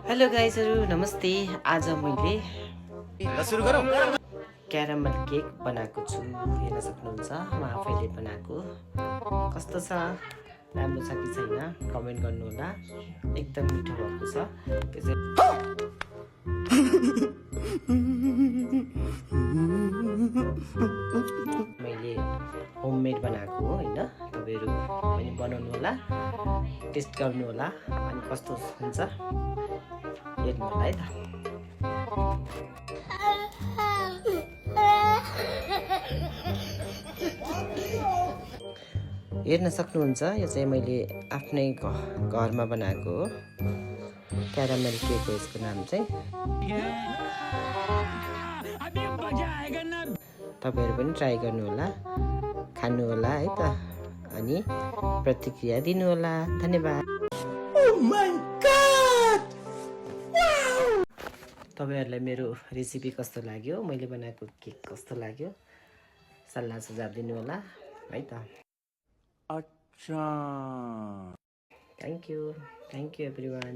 Hello गाइजहरु नमस्ते। आज मैले सुरु गरौँ। क्यारामल केक बनाएको छु। हेर्न सक्नुहुन्छ म आफैले बनाएको। कस्तो छ, राम्रो छ कि छैन कमेन्ट गर्नु होला। एकदम मिठो भएको छ। मैले होममेड बनाएको हो हैन। तपाईहरु पनि बनाउनु होला, टेस्ट गर्नु होला अनि कस्तो हुन्छ हेर्नु होला है त। हेर्न सक्नुहुन्छ यो चाहिँ मैले आफ्नै घरमा बनाएको हो। क्यारामल केक हो यसको नाम चाहिँ। तपाईहरु पनि ट्राई गर्नु होला, खानु होला है त अनि प्रतिक्रिया दिनु होला। धन्यवाद। Oh my god! तपाईहरुलाई मेरो रेसिपी कस्तो लाग्यो, मैले बनाएको केक कस्तो लाग्यो सल्लाह सुझाव दिनु होला है त। अच्छा। Thank you everyone.